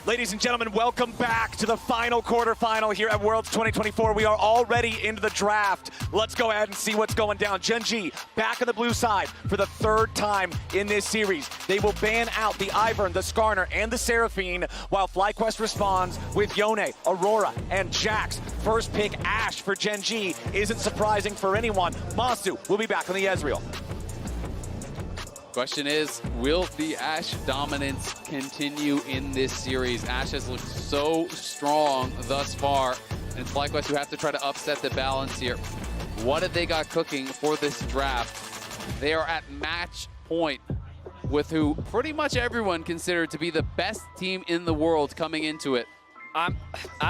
Ladies and gentlemen, welcome back to the final quarterfinal here at Worlds 2024. We are already into the draft. Let's go ahead and see what's going down. Gen.G back on the blue side for the third time in this series. They will ban out the Ivern, the Skarner, and the Seraphine, while FlyQuest responds with Yone, Aurora, and Jax. First pick, Ashe for Gen.G isn't surprising for anyone. Massu will be back on the Ezreal. Question is, will the Ashe dominance continue in this series? Ashe has looked so strong thus far, and it's FlyQuest who have to try to upset the balance here. What have they got cooking for this draft? They are at match point with who pretty much everyone considered to be the best team in the world coming into it. I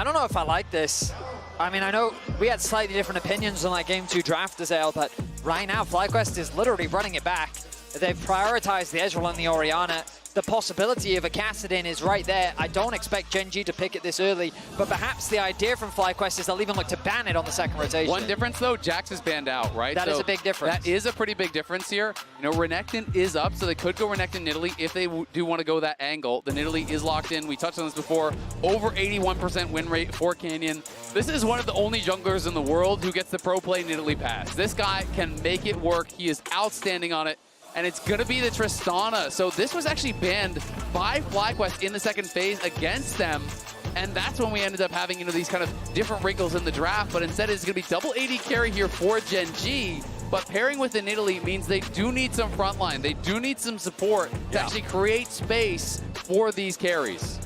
don't know if I like this. I mean, I know we had slightly different opinions on that Game 2 draft, Ezreal, but right now FlyQuest is literally running it back. They've prioritized the Ezreal and the Orianna. The possibility of a Kassadin is right there. I don't expect Gen.G to pick it this early, but perhaps the idea from FlyQuest is they'll even look to ban it on the second rotation. One difference though, Jax is banned out, right? That is a big difference. That is a pretty big difference here. You know, Renekton is up, so they could go Renekton Nidalee if they do want to go that angle. The Nidalee is locked in. We touched on this before. Over 81% win rate for Canyon. This is one of the only junglers in the world who gets the pro play Nidalee pass. This guy can make it work. He is outstanding on it. And it's going to be the Tristana. So this was actually banned by FlyQuest in the second phase against them. And that's when we ended up having, you know, these kind of different wrinkles in the draft. But instead, it's going to be double AD carry here for Gen.G. But pairing with the Nidalee means they do need some frontline. They do need some support to actually create space for these carries.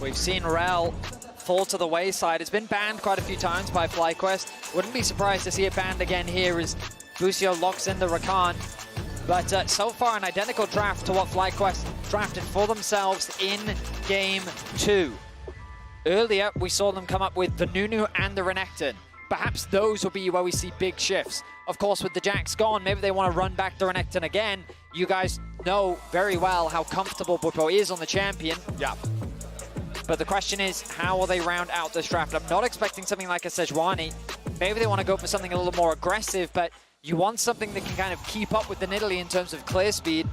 We've seen Rel fall to the wayside. It's been banned quite a few times by FlyQuest. Wouldn't be surprised to see it banned again here as Busio locks in the Rakan. But so far, an identical draft to what FlyQuest drafted for themselves in Game 2. Earlier, we saw them come up with the Nunu and the Renekton. Perhaps those will be where we see big shifts. Of course, with the Jax gone, maybe they want to run back the Renekton again. You guys know very well how comfortable Bwipo is on the champion. Yeah. But the question is, how will they round out this draft? I'm not expecting something like a Sejuani. Maybe they want to go for something a little more aggressive, but you want something that can kind of keep up with the Nidalee in terms of clear speed.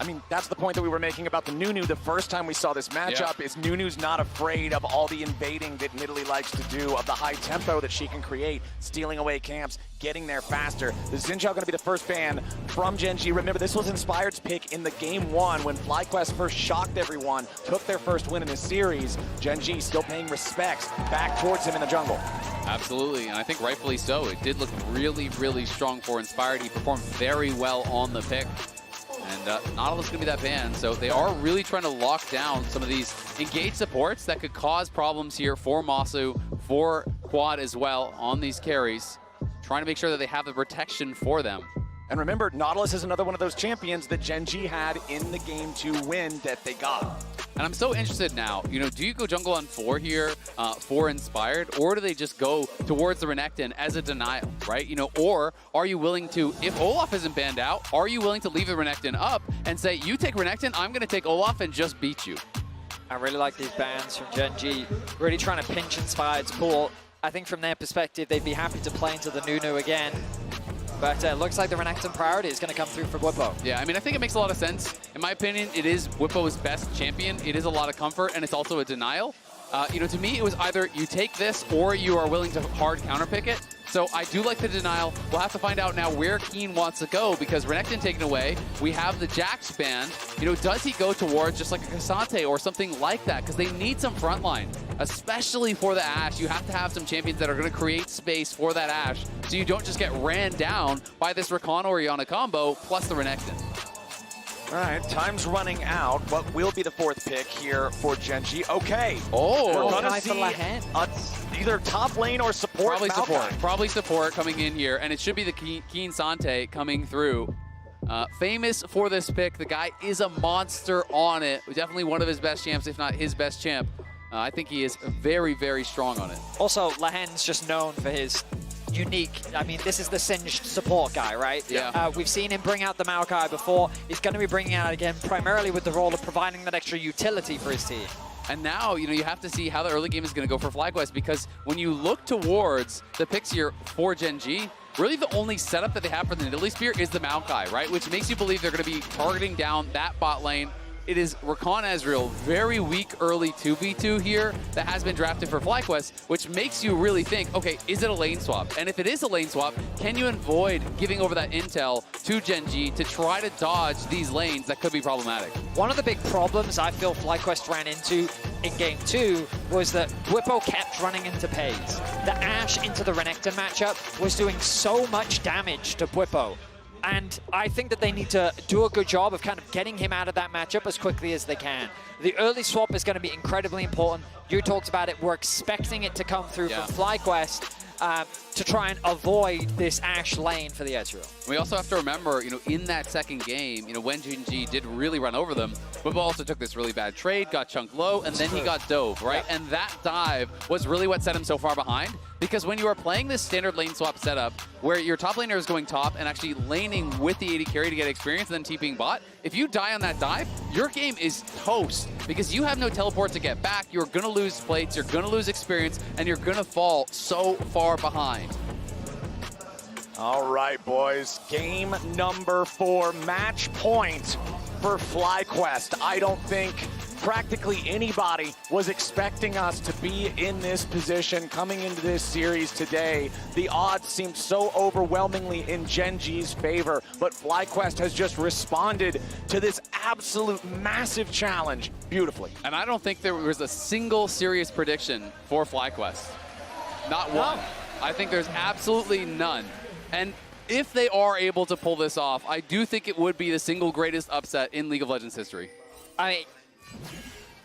I mean, that's the point that we were making about the Nunu the first time we saw this matchup, is Nunu's not afraid of all the invading that Nidalee likes to do, of the high tempo that she can create, stealing away camps, getting there faster. The Xin Zhao going to be the first ban from Gen.G. Remember, this was Inspired's pick in the Game 1 when FlyQuest first shocked everyone, took their first win in this series. Gen.G still paying respects back towards him in the jungle. Absolutely, and I think rightfully so. It did look really, really strong for Inspired. He performed very well on the pick. And not all is going to be that ban, so they are really trying to lock down some of these engaged supports that could cause problems here for Massu, for Quad as well on these carries, trying to make sure that they have the protection for them. And remember, Nautilus is another one of those champions that Gen.G had in the Game 2 win that they got. And I'm so interested now, you know, do you go jungle on 4 here for Inspired, or do they just go towards the Renekton as a denial, right? You know, or are you willing to, if Olaf isn't banned out, are you willing to leave the Renekton up and say, you take Renekton, I'm going to take Olaf and just beat you? I really like these bans from Gen.G, really trying to pinch Inspired's pool. I think from their perspective, they'd be happy to play into the Nunu again. But it looks like the Renekton priority is going to come through for Bwipo. Yeah, I mean, I think it makes a lot of sense. In my opinion, it is Bwipo's best champion. It is a lot of comfort, and it's also a denial. You know, to me, it was either you take this or you are willing to hard counterpick it. So I do like the denial. We'll have to find out now where Kiin wants to go, because Renekton taken away. We have the Jax banned. You know, does he go towards just like a Cassante or something like that? Because they need some frontline, especially for the Ashe. You have to have some champions that are going to create space for that Ashe, so you don't just get ran down by this Rakan Orianna combo plus the Renekton. All right, time's running out. What will be the fourth pick here for Gen.G? Okay. Oh, we're gonna see either top lane or support. Probably Maokai. support. Probably support coming in here, and it should be the Kiin Sante coming through. Famous for this pick. The guy is a monster on it. Definitely one of his best champs, if not his best champ. I think he is very, very strong on it. Also, Lehends just known for his unique, I mean, this is the singed support guy, right? Yeah. We've seen him bring out the Maokai before. He's going to be bringing out again, primarily with the role of providing that extra utility for his team. And now, you know, you have to see how the early game is going to go for FlyQuest, because when you look towards the picks here for Gen.G, really the only setup that they have for the Nidalee Spear is the Maokai, right? Which makes you believe they're going to be targeting down that bot lane. it is Rakan Ezreal, very weak early 2v2 here that has been drafted for FlyQuest, which makes you really think, okay, is it a lane swap? And if it is a lane swap, can you avoid giving over that intel to Gen.G to try to dodge these lanes that could be problematic? One of the big problems I feel FlyQuest ran into in Game 2 was that Bwipo kept running into Peyz. The Ashe into the Renekton matchup was doing so much damage to Bwipo. And I think that they need to do a good job of kind of getting him out of that matchup as quickly as they can. The early swap is going to be incredibly important. You talked about it. We're expecting it to come through from FlyQuest to try and avoid this Ashe lane for the Ezreal. We also have to remember, in that second game, when Gen.G did really run over them, Bwipo also took this really bad trade, got chunked low, and then he got dove, right? And that dive was really what set him so far behind. Because when you are playing this standard lane swap setup, where your top laner is going top and actually laning with the AD carry to get experience and then TPing bot, if you die on that dive, your game is toast. Because you have no teleport to get back, you're going to lose plates, you're going to lose experience, and you're going to fall so far behind. All right, boys. Game number 4, match point for FlyQuest. I don't think practically anybody was expecting us to be in this position coming into this series today. The odds seemed so overwhelmingly in Gen.G's favor, but FlyQuest has just responded to this absolute massive challenge beautifully. And I don't think there was a single serious prediction for FlyQuest. Not one. I think there's absolutely none. And if they are able to pull this off, I do think it would be the single greatest upset in League of Legends history. I mean,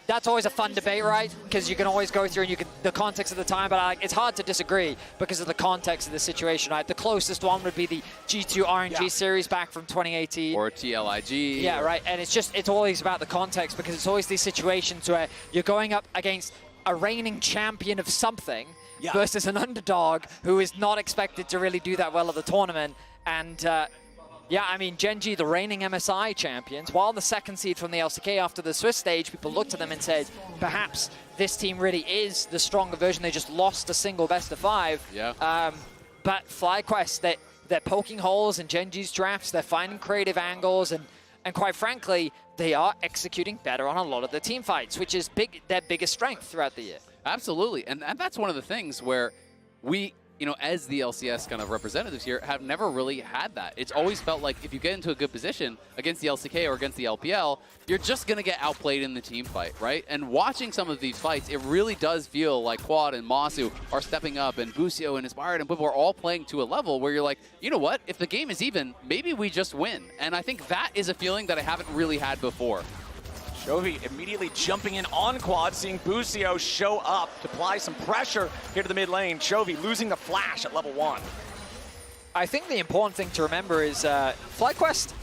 that's always a fun debate, right? Because you can always go through and the context of the time, but it's hard to disagree because of the context of the situation, right? The closest one would be the G2 RNG series back from 2018. Or TLIG. Yeah, right. And it's always about the context because it's always these situations where you're going up against a reigning champion of something versus an underdog who is not expected to really do that well at the tournament. And yeah, I mean, Gen.G, the reigning MSI champions, while the second seed from the LCK after the Swiss stage, people looked at them and said, perhaps this team really is the stronger version. They just lost a single best of 5. Yeah. But FlyQuest, they're poking holes in Gen.G's drafts. They're finding creative angles. And quite frankly, they are executing better on a lot of the team fights, which is their biggest strength throughout the year. Absolutely. And that's one of the things where we, as the LCS kind of representatives here, have never really had that. It's always felt like if you get into a good position against the LCK or against the LPL, you're just going to get outplayed in the team fight, right? And watching some of these fights, it really does feel like Quad and Massu are stepping up, and Busio and Inspired and Bwipo are all playing to a level where you're like, you know what? If the game is even, maybe we just win. And I think that is a feeling that I haven't really had before. Chovy immediately jumping in on Quad, seeing Busio show up to apply some pressure here to the mid lane. Chovy losing the flash at level 1. I think the important thing to remember is FlyQuest.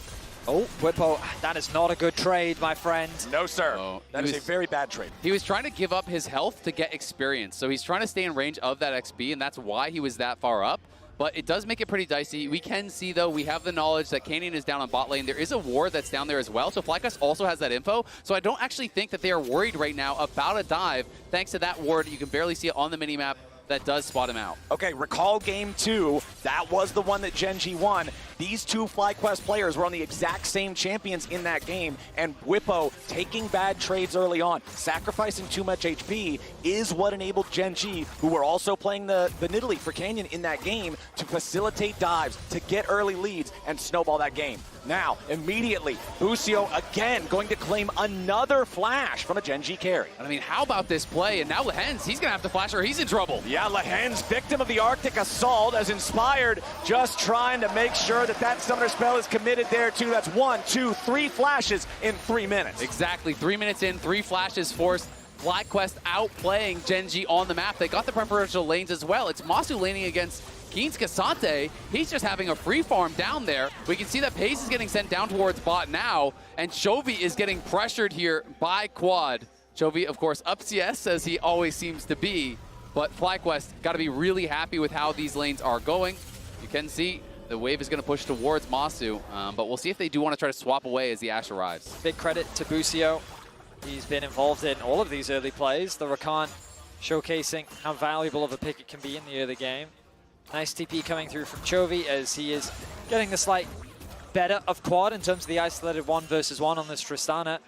Oh, Bwipo, that is not a good trade, my friend. No, sir. Oh, that is a very bad trade. He was trying to give up his health to get experience. So he's trying to stay in range of that XP, and that's why he was that far up. But it does make it pretty dicey. We can see, though, we have the knowledge that Kiin is down on bot lane. There is a ward that's down there as well, so FlyQuest also has that info. So I don't actually think that they are worried right now about a dive. Thanks to that ward, you can barely see it on the minimap. That does spot him out. Okay, recall game 2. That was the one that Gen.G won. These two FlyQuest players were on the exact same champions in that game, and Bwipo taking bad trades early on, sacrificing too much HP, is what enabled Gen.G, who were also playing the Nidalee for Canyon in that game, to facilitate dives, to get early leads, and snowball that game. Now, immediately, Busio again going to claim another flash from a Gen.G carry. I mean, how about this play? And now Lehends, he's going to have to flash or he's in trouble. Yeah, Lehends, victim of the Arctic Assault, as Inspired just trying to make sure that that Summoner spell is committed there too. That's 1, 2, 3 flashes in 3 minutes. Exactly, 3 minutes in, 3 flashes forced. FlyQuest outplaying Gen.G on the map. They got the preferential lanes as well. It's Massu laning against Kiin's Cassante. He's just having a free farm down there. We can see that Peyz is getting sent down towards bot now, and Chovy is getting pressured here by Quad. Chovy, of course, up CS as he always seems to be, but FlyQuest got to be really happy with how these lanes are going. You can see the wave is going to push towards Massu, but we'll see if they do want to try to swap away as the Ashe arrives. Big credit to Busio. He's been involved in all of these early plays. The Rakan showcasing how valuable of a pick it can be in the early game. Nice TP coming through from Chovy as he is getting the slight better of Quad in terms of the isolated 1 versus 1 on this Tristana.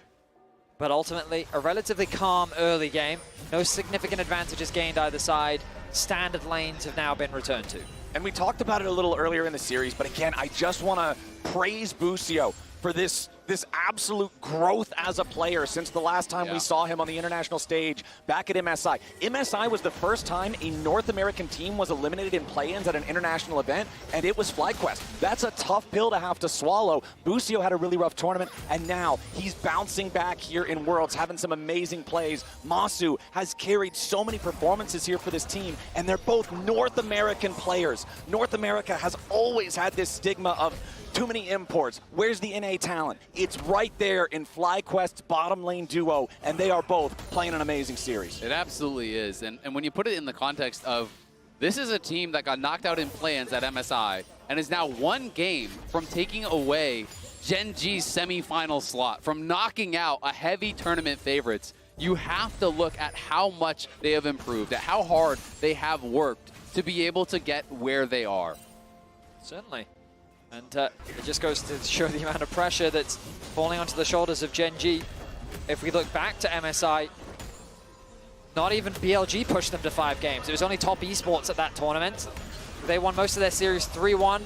But ultimately, a relatively calm early game. No significant advantages gained either side. Standard lanes have now been returned to. And we talked about it a little earlier in the series, but again, I just want to praise Busio for this absolute growth as a player since the last time we saw him on the international stage back at MSI. MSI was the first time a North American team was eliminated in play-ins at an international event, and it was FlyQuest. That's a tough pill to have to swallow. Busio had a really rough tournament, and now he's bouncing back here in Worlds, having some amazing plays. Massu has carried so many performances here for this team, and they're both North American players. North America has always had this stigma of too many imports. Where's the NA talent? It's right there in FlyQuest's bottom lane duo, and they are both playing an amazing series. It absolutely is. And when you put it in the context of this is a team that got knocked out in play-ins at MSI and is now one game from taking away Gen.G's semifinal slot, from knocking out a heavy tournament favorites, you have to look at how much they have improved, at how hard they have worked to be able to get where they are. Certainly. And it just goes to show the amount of pressure that's falling onto the shoulders of Gen.G. If we look back to MSI, not even BLG pushed them to 5 games. It was only top esports at that tournament. They won most of their series 3-1.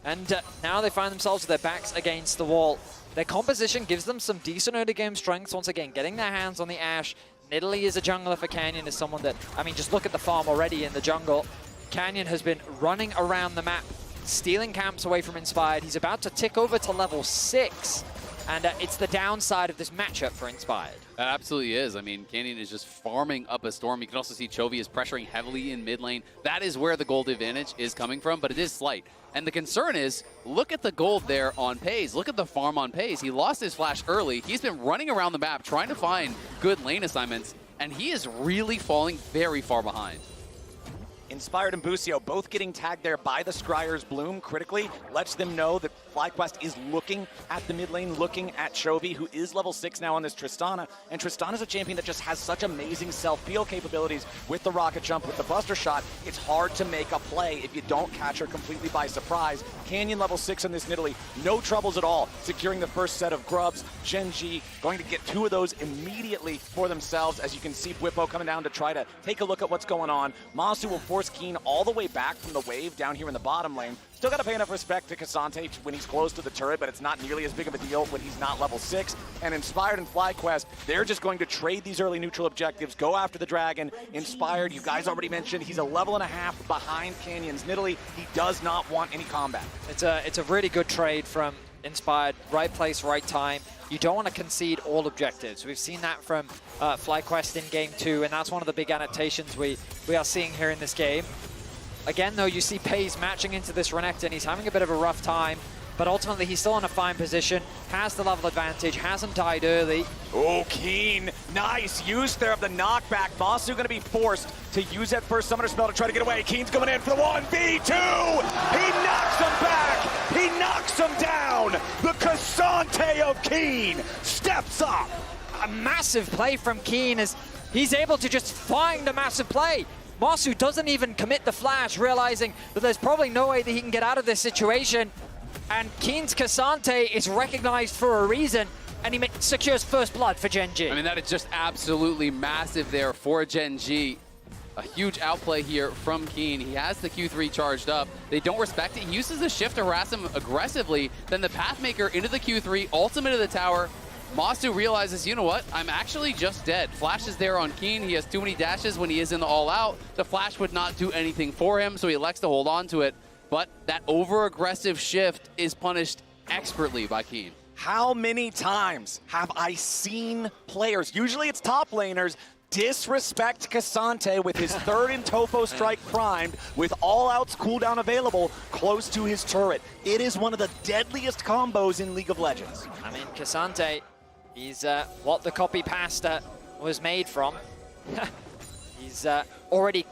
And now they find themselves with their backs against the wall. Their composition gives them some decent early game strengths. Once again, getting their hands on the Ashe. Nidalee is a jungler for Canyon, is someone that, I mean, just look at the farm already in the jungle. Canyon has been running around the map, stealing camps away from Inspired. He's about to tick over to level 6. And it's the downside of this matchup for Inspired. That absolutely is. I mean, Canyon is just farming up a storm. You can also see Chovy is pressuring heavily in mid lane. That is where the gold advantage is coming from, but it is slight. And the concern is, look at the gold there on Peyz. Look at the farm on Peyz. He lost his flash early. He's been running around the map trying to find good lane assignments, and he is really falling very far behind. Inspired and Busio both getting tagged there by the Scryer's Bloom critically lets them know that FlyQuest is looking at the mid lane, looking at Chovy, who is level 6 now on this Tristana. And Tristana's a champion that just has such amazing self-peel capabilities with the rocket jump, with the buster shot. It's hard to make a play if you don't catch her completely by surprise. Canyon level 6 on this Nidalee, no troubles at all securing the first set of grubs. Gen.G going to get 2 of those immediately for themselves. As you can see, Bwipo coming down to try to take a look at what's going on. Massu will force Kiin all the way back from the wave down here in the bottom lane. Still got to pay enough respect to K'Sante when he's close to the turret, but it's not nearly as big of a deal when he's not level 6. And Inspired and FlyQuest, they're just going to trade these early neutral objectives, go after the dragon. Inspired, you guys already mentioned, he's a level and a half behind Canyon's Nidalee. He does not want any combat. It's a really good trade from Inspired. Right place, right time. You don't want to concede all objectives. We've seen that from FlyQuest in Game 2, and that's one of the big annotations we are seeing here in this game. Again, though, you see Peyz matching into this Renekton. He's having a bit of a rough time, but ultimately he's still in a fine position, has the level advantage, hasn't died early. Oh, Kiin, nice use there of the knockback. Massu going to be forced to use that first summoner spell to try to get away. Kiin's coming in for the 1v2. He knocks him back. He knocks him down. The K'Sante of Kiin steps up. A massive play from Kiin as he's able to just find a massive play. Massu doesn't even commit the flash, realizing that there's probably no way that he can get out of this situation. And Kiin's K'Sante is recognized for a reason, and he secures first blood for Gen.G. I mean, that is just absolutely massive there for Gen.G. A huge outplay here from Kiin. He has the Q3 charged up. They don't respect it. He uses the shift to harass him aggressively. Then the Pathmaker into the Q3, ultimate of the tower. Massu realizes, you know what, I'm actually just dead. Flash is there on Kiin. He has too many dashes when he is in the all-out. The flash would not do anything for him, so he elects to hold on to it. But that over-aggressive shift is punished expertly by Kiin. How many times have I seen players, usually it's top laners, disrespect K'Sante with his third in Topho Strike primed, with all-outs cooldown available close to his turret. It is one of the deadliest combos in League of Legends. I mean, K'Sante, he's what the copy pasta was made from. He's already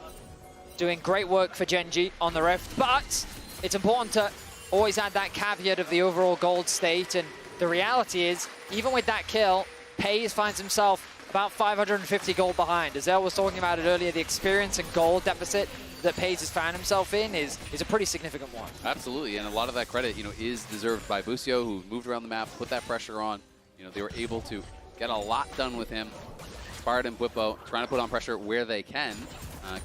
doing great work for Gen.G on the Rift, but it's important to always add that caveat of the overall gold state, and the reality is, even with that kill, Peyz finds himself about 550 gold behind. As El was talking about it earlier, the experience and gold deficit that Peyz has found himself in is a pretty significant one. Absolutely, and a lot of that credit, is deserved by Busio, who moved around the map, put that pressure on. They were able to get a lot done with him. Inspired and Bwipo trying to put on pressure where they can.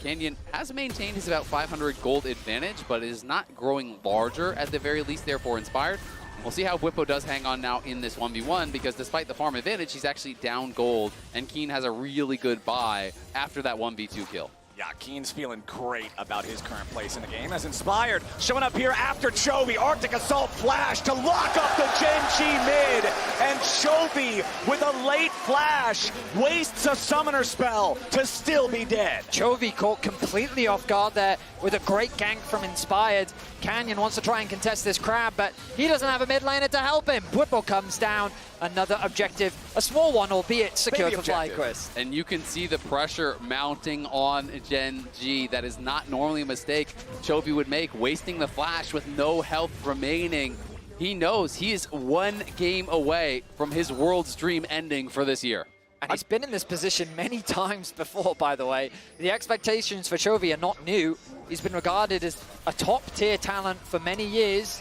Canyon has maintained his about 500 gold advantage, but is not growing larger at the very least, therefore Inspired. We'll see how Bwipo does hang on now in this 1v1, because despite the farm advantage, he's actually down gold, and Kiin has a really good buy after that 1v2 kill. Yeah, Kiin's feeling great about his current place in the game as Inspired showing up here after Chovy. Arctic Assault flash to lock up the Gen.G mid, and Chovy with a late flash wastes a summoner spell to still be dead. Chovy caught completely off guard there with a great gank from Inspired. Canyon wants to try and contest this crab, but he doesn't have a mid laner to help him. Bwipo comes down. Another objective, a small one, albeit secured for FlyQuest. And you can see the pressure mounting on Gen.G. That is not normally a mistake Chovy would make, wasting the flash with no health remaining. He knows he is one game away from his world's dream ending for this year. And he's been in this position many times before, by the way. The expectations for Chovy are not new. He's been regarded as a top-tier talent for many years.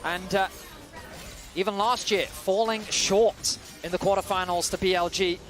And even last year, falling short in the quarterfinals to PLG.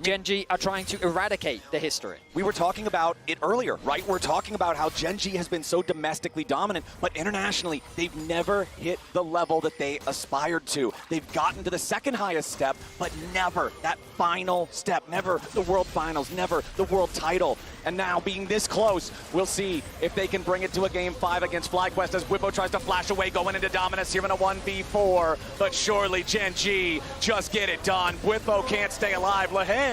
Gen.G are trying to eradicate the history. We were talking about it earlier, right? We're talking about how Gen.G has been so domestically dominant, but internationally, they've never hit the level that they aspired to. They've gotten to the second highest step, but never that final step, never the world finals, never the world title. And now being this close, we'll see if they can bring it to a game 5 against FlyQuest as Bwipo tries to flash away, going into dominance here in a 1v4. But surely Gen.G just get it done. Bwipo can't stay alive. Lehends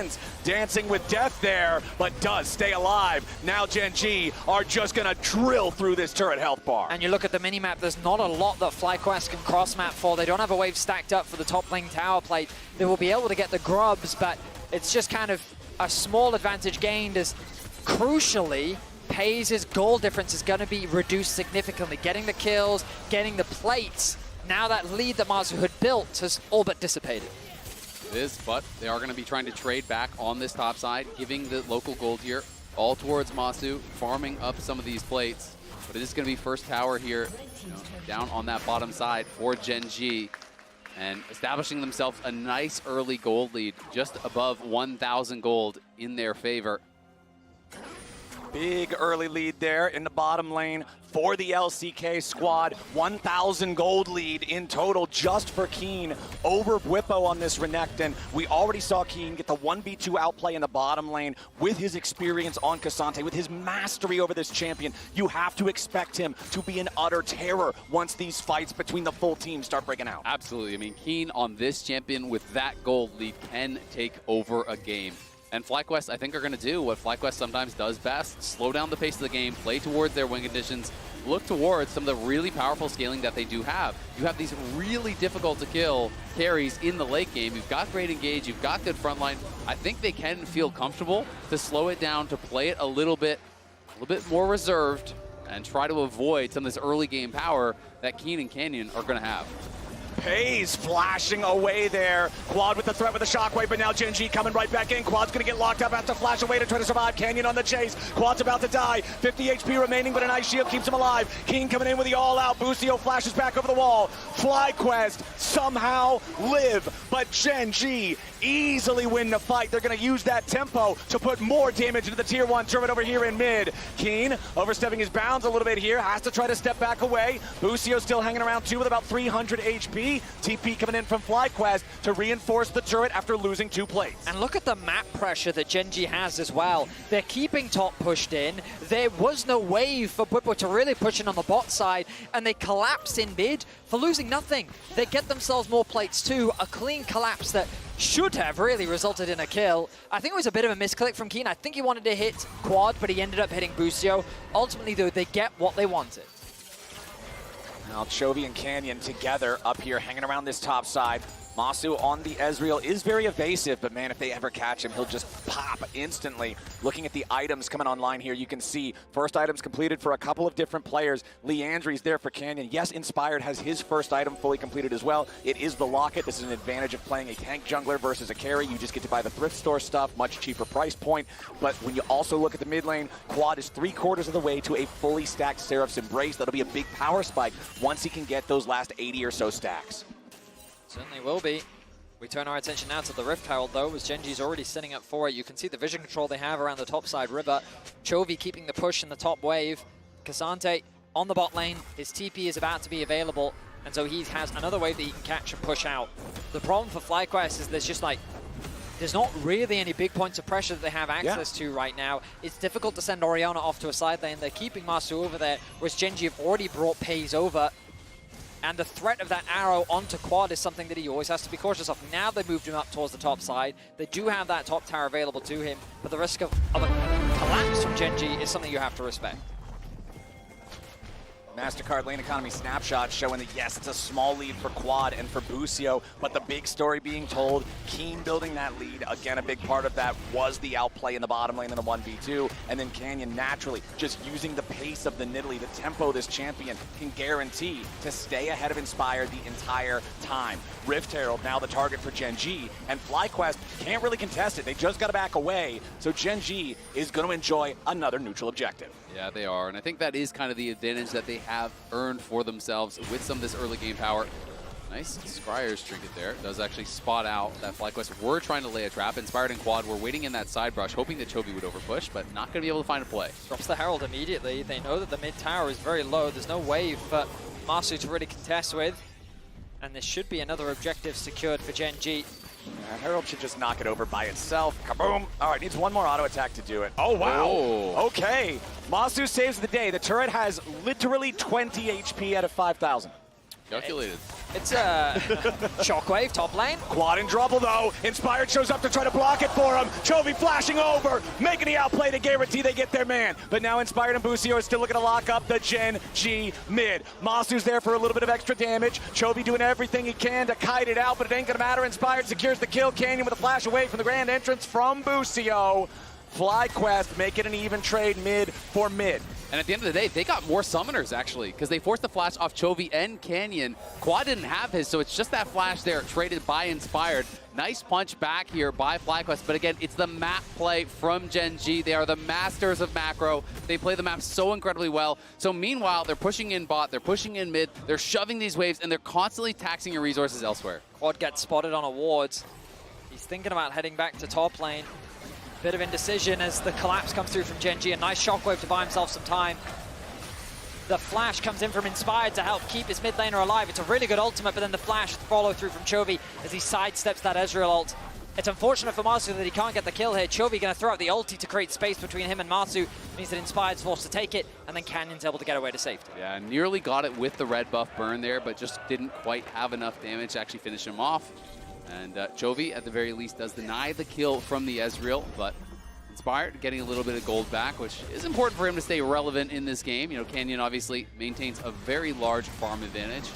dancing with death there, but does stay alive. Now Gen.G are just gonna drill through this turret health bar. And you look at the minimap, there's not a lot that FlyQuest can cross-map for. They don't have a wave stacked up for the top lane tower plate. They will be able to get the grubs, but it's just kind of a small advantage gained as, crucially, Peyz' goal difference is going to be reduced significantly. Getting the kills, getting the plates. Now that lead that Massu had built has all but dissipated. It is, but they are going to be trying to trade back on this top side, giving the local gold here all towards Massu, farming up some of these plates. But it is going to be first tower here, down on that bottom side for Gen.G, and establishing themselves a nice early gold lead, just above 1,000 gold in their favor. Big early lead there in the bottom lane for the LCK squad. 1,000 gold lead in total just for Kiin over Bwipo on this Renekton. We already saw Kiin get the 1v2 outplay in the bottom lane with his experience on K'Sante, with his mastery over this champion. You have to expect him to be an utter terror once these fights between the full team start breaking out. Absolutely. I mean, Kiin on this champion with that gold lead can take over a game. And FlyQuest, I think, are going to do what FlyQuest sometimes does best: slow down the pace of the game, play towards their win conditions, look towards some of the really powerful scaling that they do have. You have these really difficult to kill carries in the late game. You've got great engage, you've got good frontline. I think they can feel comfortable to slow it down, to play it a little bit more reserved, and try to avoid some of this early game power that Kiin and Canyon are going to have. Peyz flashing away there. Quad with the threat with the shockwave, but now Gen.G coming right back in. Quad's gonna get locked up, has to flash away to try to survive. Canyon on the chase. Quad's about to die. 50 HP remaining, but an ice shield keeps him alive. Kiin coming in with the all-out. Busio flashes back over the wall. FlyQuest somehow live, but Gen.G easily win the fight. They're gonna use that tempo to put more damage into the tier 1 turret over here in mid. Kiin overstepping his bounds a little bit here, has to try to step back away. Busio still hanging around too with about 300 HP. TP coming in from FlyQuest to reinforce the turret after losing 2 plates. And look at the map pressure that Gen.G has as well. They're keeping top pushed in. There was no wave for Bwipo to really push in on the bot side, and they collapse in mid for losing nothing. They get themselves more plates too. A clean collapse that should have really resulted in a kill. I think it was a bit of a misclick from Kiin. I think he wanted to hit Quad, but he ended up hitting Busio. Ultimately, though, they get what they wanted. Now Chovy and Canyon together up here hanging around this top side. Massu on the Ezreal is very evasive, but man, if they ever catch him, he'll just pop instantly. Looking at the items coming online here, you can see first items completed for a couple of different players. Leandri's there for Canyon. Yes, Inspired has his first item fully completed as well. It is the Locket. This is an advantage of playing a tank jungler versus a carry. You just get to buy the thrift store stuff, much cheaper price point. But when you also look at the mid lane, Quad is 3/4 of the way to a fully stacked Seraph's Embrace. That'll be a big power spike once he can get those last 80 or so stacks. Certainly will be. We turn our attention now to the Rift Herald, though, as Gen.G's already setting up for it. You can see the vision control they have around the topside river. Chovy keeping the push in the top wave. K'Sante on the bot lane. His TP is about to be available, and so he has another wave that he can catch and push out. The problem for FlyQuest is there's not really any big points of pressure that they have access to right now. It's difficult to send Orianna off to a side lane. They're keeping Massu over there, whereas Gen.G have already brought Peyz over. And the threat of that arrow onto Quad is something that he always has to be cautious of. Now they moved him up towards the top side. They do have that top tower available to him, but the risk of a collapse from Gen.G is something you have to respect. MasterCard lane economy snapshot showing that yes, it's a small lead for Quad and for Busio, but the big story being told, Kiin building that lead. Again, a big part of that was the outplay in the bottom lane in a 1v2, and then Canyon naturally just using the pace of the Nidalee, the tempo this champion can guarantee to stay ahead of Inspired the entire time. Rift Herald now the target for Gen.G, and FlyQuest can't really contest it. They just got to back away, so Gen.G is going to enjoy another neutral objective. Yeah, they are, and I think that is kind of the advantage that they have earned for themselves with some of this early game power. Nice Scryer's trinket there. Does actually spot out that FlyQuest were trying to lay a trap. Inspired and Quad were waiting in that side brush, hoping that Chovy would overpush, but not going to be able to find a play. Drops the Herald immediately. They know that the mid tower is very low. There's no wave for Massu to really contest with. And this should be another objective secured for Gen.G. Herald should just knock it over by itself. Kaboom! All right, needs one more auto attack to do it. Oh, wow. Oh. Okay. Massu saves the day. The turret has literally 20 HP out of 5,000. Calculated. It's a Shockwave top lane. Quad in trouble, though. Inspired shows up to try to block it for him. Chovy flashing over, making the outplay to guarantee they get their man. But now Inspired and Busio are still looking to lock up the Gen.G mid. Massu's there for a little bit of extra damage. Chovy doing everything he can to kite it out, but it ain't gonna matter. Inspired secures the kill. Canyon with a flash away from the grand entrance from Busio. FlyQuest make it an even trade mid for mid. And at the end of the day, they got more summoners, actually, because they forced the flash off Chovy and Canyon. Quad didn't have his, so it's just that flash there, traded by Inspired. Nice punch back here by FlyQuest, but again, it's the map play from Gen.G. They are the masters of macro. They play the map so incredibly well. So meanwhile, they're pushing in bot, they're pushing in mid, they're shoving these waves, and they're constantly taxing your resources elsewhere. Quad gets spotted on a wards. He's thinking about heading back to top lane. Bit of indecision as the collapse comes through from Gen.G. A nice shockwave to buy himself some time. The flash comes in from Inspired to help keep his mid laner alive. It's a really good ultimate, but then the flash follow through from Chovy as he sidesteps that Ezreal ult. It's unfortunate for Massu that he can't get the kill here. Chovy going to throw out the ulti to create space between him and Massu. Means that Inspired's forced to take it, and then Canyon's able to get away to safety. Yeah, nearly got it with the red buff burn there, but just didn't quite have enough damage to actually finish him off. And Chovy, at the very least, does deny the kill from the Ezreal, but Inspired getting a little bit of gold back, which is important for him to stay relevant in this game. You know, Canyon obviously maintains a very large farm advantage.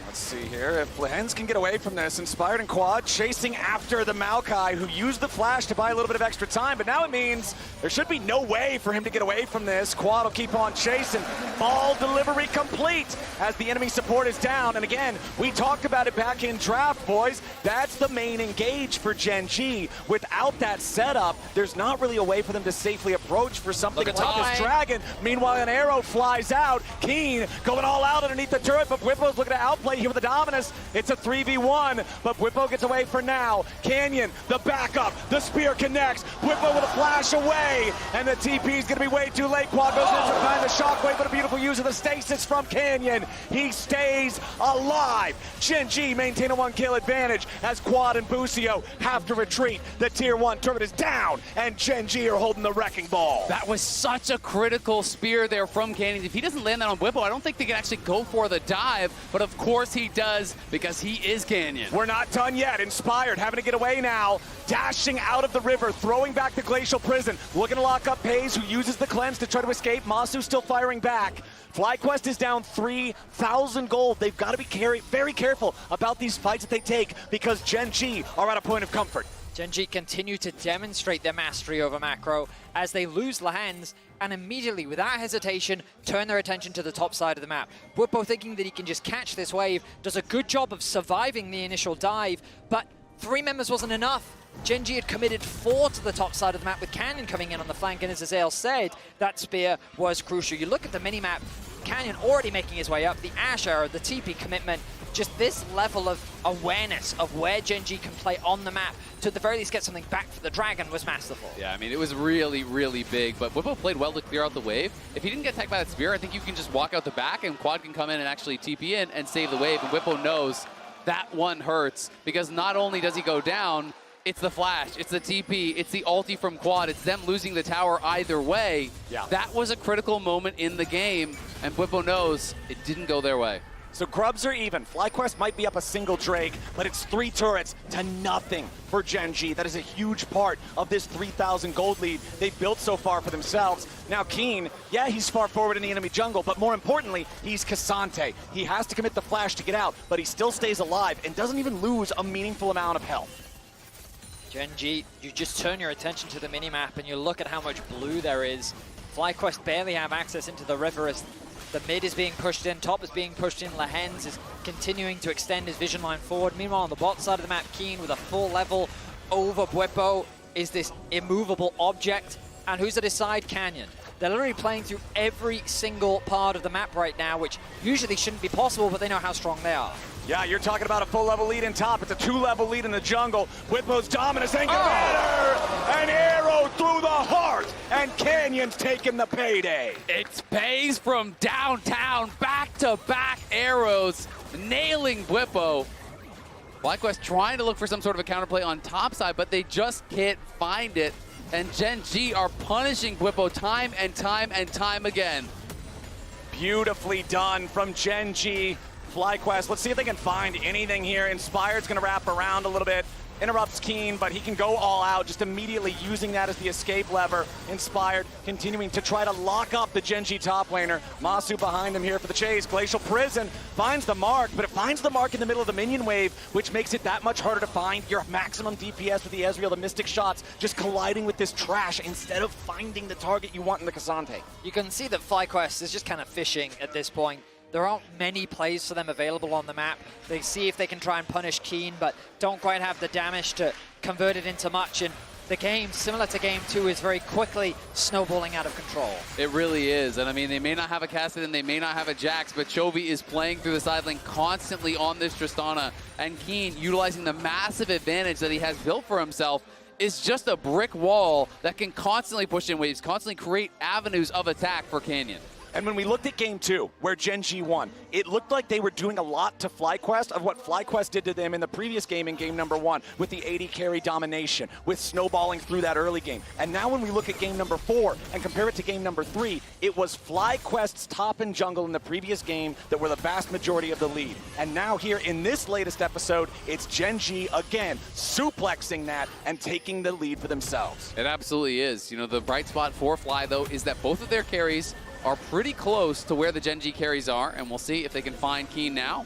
Let's see here if Lehends can get away from this. Inspired and Quad chasing after the Maokai, who used the flash to buy a little bit of extra time, but now it means there should be no way for him to get away from this. Quad will keep on chasing. Ball delivery complete as the enemy support is down. And again, we talked about it back in draft, boys. That's the main engage for Gen.G. Without that setup, there's not really a way for them to safely approach for something like this dragon. Meanwhile, an arrow flies out. Kiin going all out underneath the turret, but Bwipo's looking to outplay here with the Dominus. It's a 3v1, but Bwipo gets away for now. Canyon, the backup, the spear connects. Bwipo with a flash away, and the TP's gonna be way too late. Quad goes in to find the shockwave, but a beautiful use of the stasis from Canyon. He stays alive. Gen.G maintain a 1-kill advantage as Quad and Busio have to retreat. The tier 1 turret is down, and Gen.G are holding the wrecking ball. That was such a critical spear there from Canyon. If he doesn't land that on Bwipo, I don't think they can actually go for the dive, but of course he does, because he is Canyon. We're not done yet. Inspired, having to get away now. Dashing out of the river, throwing back the Glacial Prison. Looking to lock up Peyz, who uses the cleanse to try to escape. Massu still firing back. FlyQuest is down 3,000 gold. They've got to be very careful about these fights that they take, because Gen.G are at a point of comfort. Gen.G continue to demonstrate their mastery over macro as they lose Lehends and immediately, without hesitation, turn their attention to the top side of the map. Bwipo, thinking that he can just catch this wave, does a good job of surviving the initial dive, but 3 members wasn't enough. Gen.G had committed 4 to the top side of the map with Canyon coming in on the flank, and as Ezreal said, that spear was crucial. You look at the minimap, Canyon already making his way up, the Ashe arrow, the TP commitment, just this level of awareness of where Gen.G can play on the map to at the very least get something back for the Dragon was masterful. Yeah, I mean, it was really, really big, but Bwipo played well to clear out the wave. If he didn't get attacked by that spear, I think you can just walk out the back and Quad can come in and actually TP in and save the wave, and Bwipo knows that one hurts because not only does he go down, it's the flash, it's the TP, it's the ulti from Quad, it's them losing the tower either way. Yeah. That was a critical moment in the game, and Bwipo knows it didn't go their way. So grubs are even. FlyQuest might be up a single Drake, but it's 3 turrets to nothing for Gen.G. That is a huge part of this 3,000 gold lead they've built so far for themselves. Now Kiin, yeah, he's far forward in the enemy jungle, but more importantly, he's K'Sante. He has to commit the flash to get out, but he still stays alive and doesn't even lose a meaningful amount of health. Gen.G, you just turn your attention to the minimap and you look at how much blue there is. FlyQuest barely have access into the river as the mid is being pushed in, top is being pushed in. Lehends is continuing to extend his vision line forward. Meanwhile, on the bot side of the map, Kiin with a full level over Bwipo is this immovable object. And who's at his side? Canyon. They're literally playing through every single part of the map right now, which usually shouldn't be possible, but they know how strong they are. Yeah, you're talking about a full level lead in top. It's a 2-level lead in the jungle. Bwipo's dominance ain't gonna matter. An arrow through the heart, and Canyon's taking the payday. It's Peyz from downtown, back-to-back arrows, nailing Bwipo. FlyQuest trying to look for some sort of a counterplay on top side, but they just can't find it. And Gen.G are punishing Bwipo time and time and time again. Beautifully done from Gen.G. FlyQuest, let's see if they can find anything here. Inspired's gonna wrap around a little bit, interrupts Kiin, but he can go all out, just immediately using that as the escape lever. Inspired continuing to try to lock up the Gen.G top laner. Massu behind him here for the chase. Glacial Prison finds the mark, but it finds the mark in the middle of the minion wave, which makes it that much harder to find your maximum DPS with the Ezreal, the Mystic shots, just colliding with this trash instead of finding the target you want in the K'Sante. You can see that FlyQuest is just kind of fishing at this point. There aren't many plays for them available on the map. They see if they can try and punish Kiin, but don't quite have the damage to convert it into much. And the game, similar to Game 2, is very quickly snowballing out of control. It really is. And I mean, they may not have a Kassadin, they may not have a Jax, but Chovy is playing through the side lane constantly on this Tristana. And Kiin, utilizing the massive advantage that he has built for himself, is just a brick wall that can constantly push in waves, constantly create avenues of attack for Canyon. And when we looked at Game 2, where Gen.G won, it looked like they were doing a lot to FlyQuest of what FlyQuest did to them in the previous game in Game number 1, with the 80 carry domination, with snowballing through that early game. And now when we look at Game number 4 and compare it to Game number 3, it was FlyQuest's top and jungle in the previous game that were the vast majority of the lead. And now here in this latest episode, it's Gen.G again, suplexing that and taking the lead for themselves. It absolutely is. You know, the bright spot for Fly, though, is that both of their carries are pretty close to where the Gen.G carries are, and we'll see if they can find Kiin now.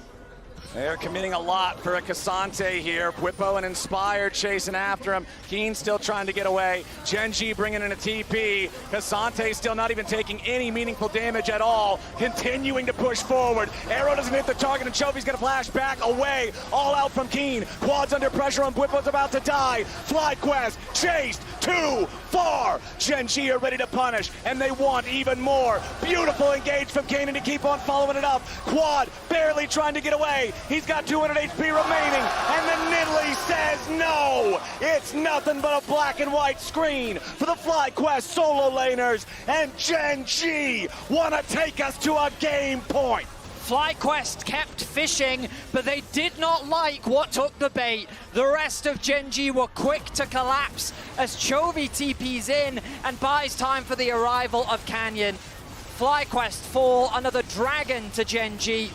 They're committing a lot for a K'Sante here. Bwipo and Inspired chasing after him. Kiin still trying to get away. Gen.G bringing in a TP. K'Sante still not even taking any meaningful damage at all. Continuing to push forward. Arrow doesn't hit the target, and Chovy's gonna flash back away. All out from Kiin. Quad's under pressure, and Bwipo's about to die. FlyQuest chased too far. Gen.G are ready to punish, and they want even more. Beautiful engage from Kiin to keep on following it up. Quad barely trying to get away. He's got 200 HP remaining, and the Nidalee says no! It's nothing but a black and white screen for the FlyQuest solo laners, and Gen.G want to take us to a game point. FlyQuest kept fishing, but they did not like what took the bait. The rest of Gen.G were quick to collapse as Chovy TPs in and buys time for the arrival of Canyon. FlyQuest fall, another dragon to Gen.G.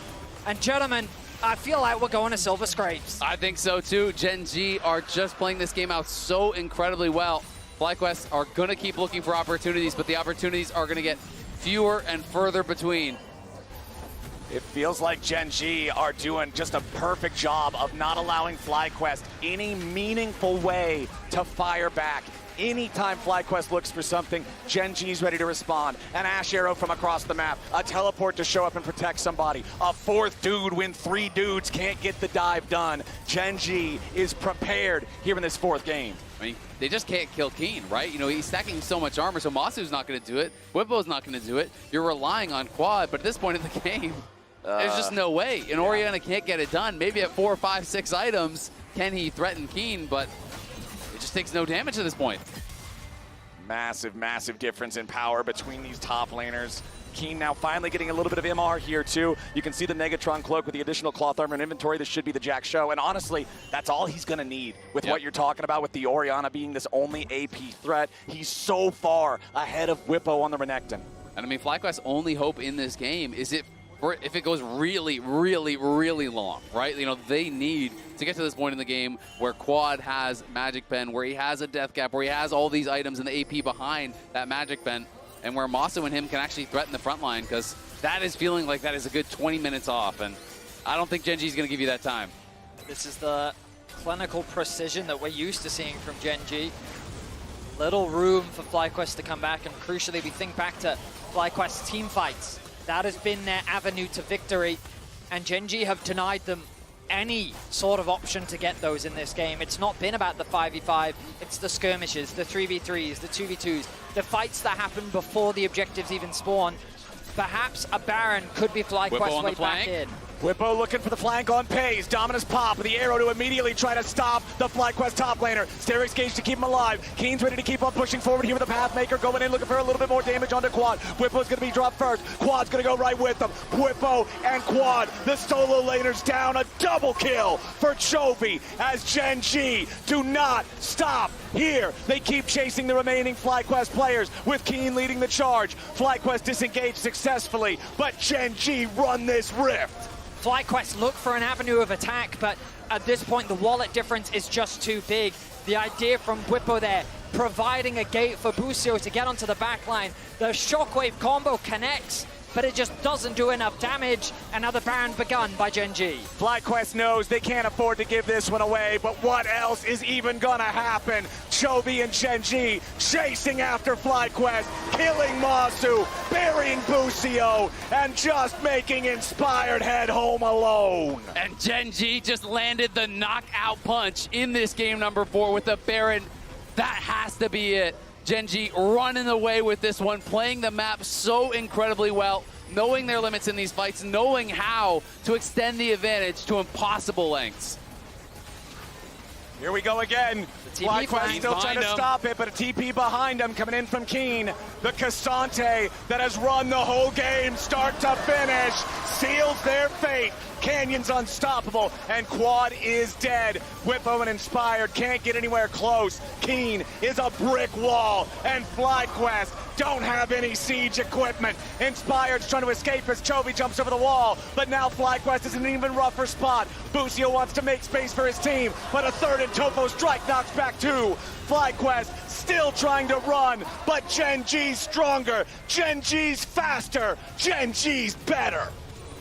And gentlemen, I feel like we're going to Silver Scrapes. I think so too. Gen.G are just playing this game out so incredibly well. FlyQuest are going to keep looking for opportunities, but the opportunities are going to get fewer and further between. It feels like Gen.G are doing just a perfect job of not allowing FlyQuest any meaningful way to fire back. Anytime FlyQuest looks for something, Gen.G's ready to respond. An Ashe arrow from across the map, a teleport to show up and protect somebody, a fourth dude when 3 dudes can't get the dive done. Gen.G is prepared here in this 4th game. I mean, they just can't kill Kiin, right? You know, he's stacking so much armor, so Massu's not going to do it. Bwipo's not going to do it. You're relying on Quad, but at this point in the game, There's just no way. And Orianna can't get it done. Maybe at 4, 5, 6 items, can he threaten Kiin, but it just takes no damage at this point. Massive, massive difference in power between these top laners. Kiin now finally getting a little bit of MR here too. You can see the Negatron cloak with the additional cloth armor and inventory. This should be the Jack show. And honestly, that's all he's gonna need with what you're talking about with the Orianna being this only AP threat. He's so far ahead of Bwipo on the Renekton. And I mean, FlyQuest's only hope in this game is if it goes really, really, really long, right? You know, they need to get to this point in the game where Quad has Magic Pen, where he has a Death Cap, where he has all these items in the AP behind that Magic Pen, and where Massu and him can actually threaten the front line, because that is feeling like that is a good 20 minutes off, and I don't think Gen.G is going to give you that time. This is the clinical precision that we're used to seeing from Gen.G. Little room for FlyQuest to come back, and crucially, we think back to FlyQuest's team fights. That has been their avenue to victory, and Gen.G have denied them any sort of option to get those in this game. It's not been about the 5v5, it's the skirmishes, the 3v3s, the 2v2s, the fights that happen before the objectives even spawn. Perhaps a Baron could be FlyQuest's way back in. Bwipo looking for the flank on Peyz. Dominus pop with the arrow to immediately try to stop the FlyQuest top laner. Sterix Gage to keep him alive. Kiin's ready to keep on pushing forward here with the Pathmaker going in, looking for a little bit more damage onto Quad. Bwipo's going to be dropped first. Quad's going to go right with them. Bwipo and Quad, the solo laners down. A double kill for Chovy as Gen.G do not stop here. They keep chasing the remaining FlyQuest players with Kiin leading the charge. FlyQuest disengaged successfully, but Gen.G run this rift. FlyQuest look for an avenue of attack, but at this point the wallet difference is just too big. The idea from Bwipo there, providing a gate for Busio to get onto the backline. The shockwave combo connects, but it just doesn't do enough damage. Another Baron begun by Gen.G. FlyQuest knows they can't afford to give this one away, but what else is even gonna happen? Chovy and Gen.G chasing after FlyQuest, killing Massu, burying Busio, and just making Inspired head home alone. And Gen.G just landed the knockout punch in this game number 4 with the Baron. That has to be it. Gen.G running away with this one, playing the map so incredibly well, knowing their limits in these fights, knowing how to extend the advantage to impossible lengths. Here we go again. FlyQuest still trying to stop it, but a TP behind him coming in from Kiin. The Cassante that has run the whole game, start to finish, seals their fate. Canyon's unstoppable, and Quad is dead. Bwipo and Inspired can't get anywhere close. Kiin is a brick wall, and FlyQuest don't have any siege equipment. Inspired's trying to escape as Chovy jumps over the wall, but now FlyQuest is in an even rougher spot. Busio wants to make space for his team, but a third and Topo strike knocks back two. FlyQuest still trying to run, but Gen.G's stronger, Gen.G's faster, Gen.G's better.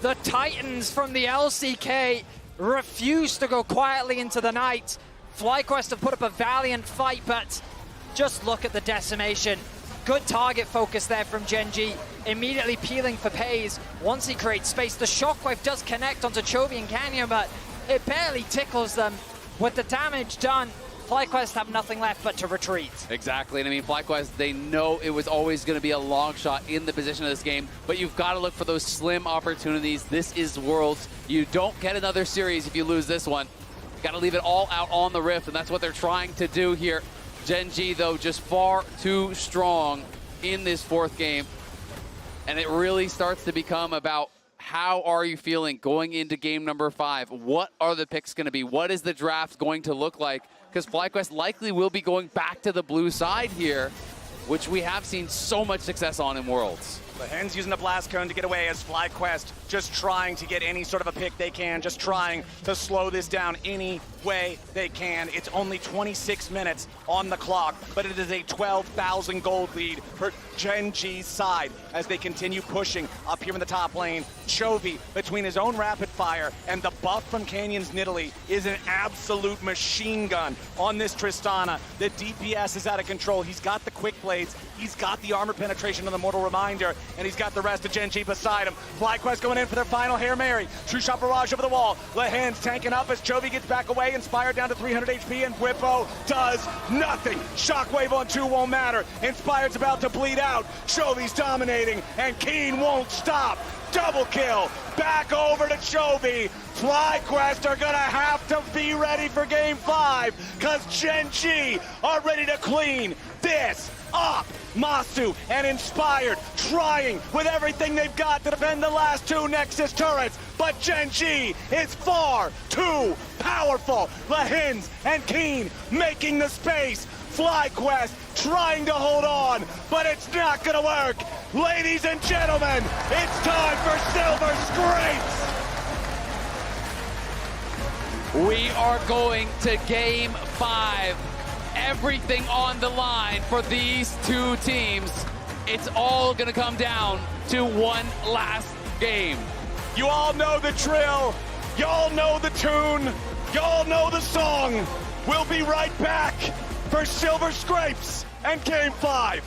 The Titans from the LCK refuse to go quietly into the night. FlyQuest have put up a valiant fight, but just look at the decimation. Good target focus there from Gen.G, immediately peeling for Peyz. Once he creates space, the shockwave does connect onto Chovy and Canyon, but it barely tickles them. With the damage done, FlyQuest have nothing left but to retreat. Exactly, and I mean, FlyQuest, they know it was always going to be a long shot in the position of this game, but you've got to look for those slim opportunities. This is Worlds. You don't get another series if you lose this one. You got to leave it all out on the Rift, and that's what they're trying to do here. Gen.G, though, just far too strong in this 4th game, and it really starts to become about how are you feeling going into game number 5? What are the picks going to be? What is the draft going to look like? Because FlyQuest likely will be going back to the blue side here, which we have seen so much success on in Worlds. Lehends using the blast cone to get away as FlyQuest just trying to get any sort of a pick they can, just trying to slow this down any way they can. It's only 26 minutes on the clock, but it is a 12,000 gold lead for Gen.G's side as they continue pushing up here in the top lane. Chovy, between his own rapid fire and the buff from Canyon's Nidalee, is an absolute machine gun on this Tristana. The DPS is out of control. He's got the quick blades, he's got the armor penetration on the Mortal Reminder, and he's got the rest of Gen.G beside him. FlyQuest going in for their final Hail Mary. True Shot Barrage over the wall. Lehends tanking up as Chovy gets back away. Inspired down to 300 HP, and Bwipo does nothing. Shockwave on 2 won't matter. Inspired's about to bleed out. Chovy's dominating, and Kiin won't stop. double kill. Back over to Chovy. FlyQuest are gonna have to be ready for game 5 because Gen.G are ready to clean this up. Massu and Inspired trying with everything they've got to defend the last 2 Nexus turrets, but Gen.G is far too powerful. Lehends and Kiin making the space. FlyQuest trying to hold on, but it's not gonna work. Ladies and gentlemen, it's time for Silver Scrapes. We are going to game 5. Everything on the line for these 2 teams. It's all gonna come down to one last game. You all know the drill. Y'all know the tune. Y'all know the song. We'll be right back for Silver Scrapes and game 5.